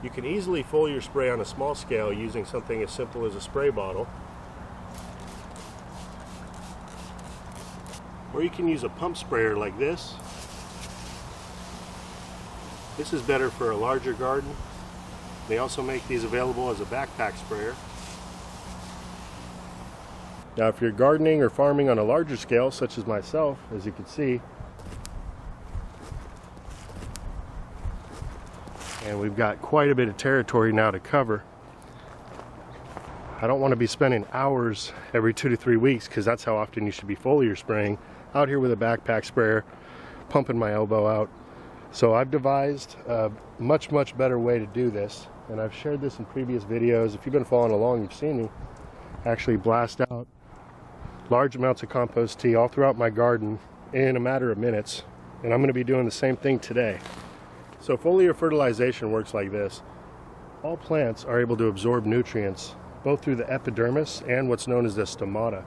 You can easily foliar spray on a small scale using something as simple as a spray bottle. Or you can use a pump sprayer like this. This is better for a larger garden. They also make these available as a backpack sprayer. Now if you're gardening or farming on a larger scale, such as myself, as you can see, and we've got quite a bit of territory now to cover. I don't want to be spending hours every 2 to 3 weeks, because that's how often you should be foliar spraying, out here with a backpack sprayer, pumping my elbow out. So I've devised a much better way to do this, and I've shared this in previous videos. If you've been following along, you've seen me actually blast out large amounts of compost tea all throughout my garden in a matter of minutes, and I'm going to be doing the same thing today. So foliar fertilization works like this. All plants are able to absorb nutrients both through the epidermis and what's known as the stomata,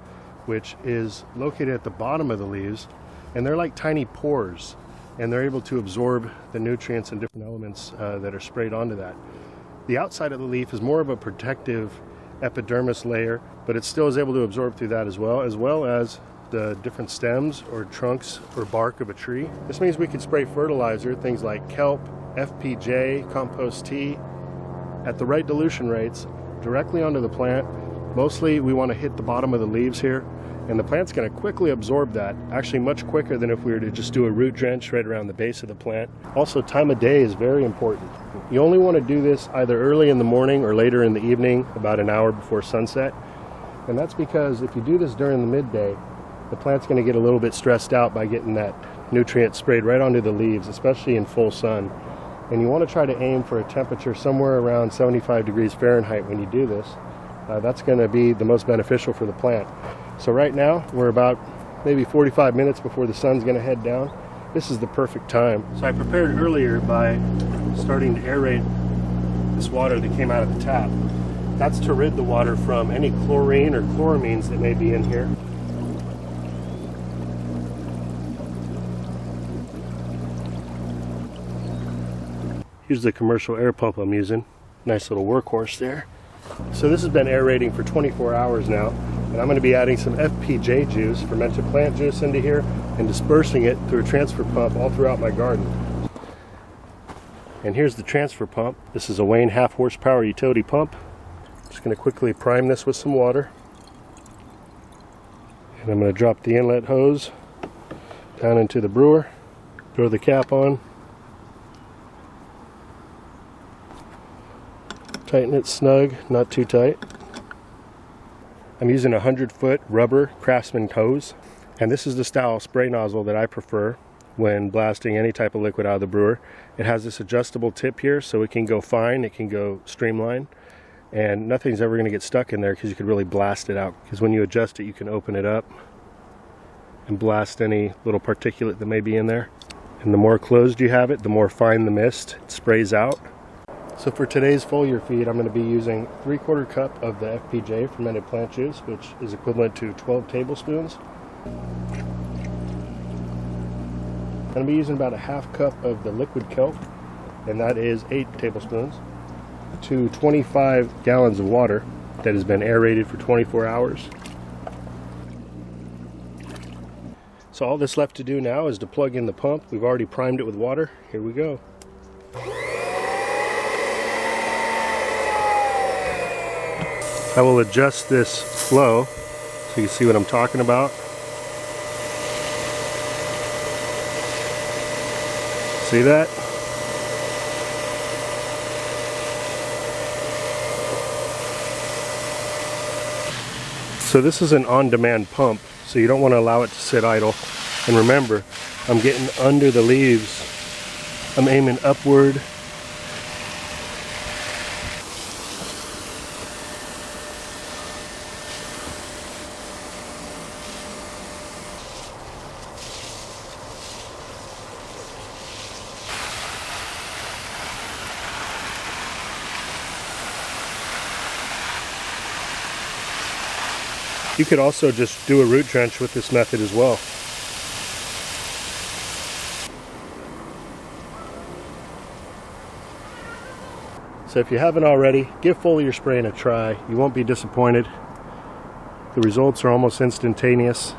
which is located at the bottom of the leaves, and they're like tiny pores, and they're able to absorb the nutrients and different elements that are sprayed onto that. The outside of the leaf is more of a protective epidermis layer, but it still is able to absorb through that as well as the different stems or trunks or bark of a tree. This means we can spray fertilizer, things like kelp, FPJ, compost tea, at the right dilution rates directly onto the plant. Mostly we want to hit the bottom of the leaves here, and the plant's going to quickly absorb that, actually much quicker than if we were to just do a root drench right around the base of the plant. Also, time of day is very important. You only want to do this either early in the morning or later in the evening, about an hour before sunset. And that's because if you do this during the midday, the plant's going to get a little bit stressed out by getting that nutrient sprayed right onto the leaves, especially in full sun. And you want to try to aim for a temperature somewhere around 75 degrees Fahrenheit when you do this. That's going to be the most beneficial for the plant. So right now we're about maybe 45 minutes before the sun's going to head down. This is the perfect time. So I prepared earlier by starting to aerate this water that came out of the tap. That's to rid the water from any chlorine or chloramines that may be in here. Here's the commercial air pump I'm using. Nice little workhorse there. So this has been aerating for 24 hours now, and I'm going to be adding some FPJ juice, fermented plant juice, into here and dispersing it through a transfer pump all throughout my garden. And here's the transfer pump. This is a Wayne 1/2 horsepower utility pump. Just going to quickly prime this with some water. And I'm going to drop the inlet hose down into the brewer, throw the cap on, tighten it snug, not too tight. I'm using a 100-foot rubber Craftsman hose, and this is the style spray nozzle that I prefer when blasting any type of liquid out of the brewer. It has this adjustable tip here, so it can go fine, it can go streamline, and nothing's ever going to get stuck in there because you could really blast it out. Because when you adjust it, you can open it up and blast any little particulate that may be in there. And the more closed you have it, the more fine the mist it sprays out. So for today's foliar feed, I'm going to be using 3/4 cup of the FPJ fermented plant juice, which is equivalent to 12 tablespoons. I'm going to be using about a 1/2 cup of the liquid kelp, and that is 8 tablespoons, to 25 gallons of water that has been aerated for 24 hours. So all that's left to do now is to plug in the pump. We've already primed it with water. Here we go. I will adjust this flow so you can see what I'm talking about. See that? So this is an on-demand pump, so you don't want to allow it to sit idle. And remember, I'm getting under the leaves. I'm aiming upward. You could also just do a root drench with this method as well. So if you haven't already, give foliar spraying a try. You won't be disappointed. The results are almost instantaneous.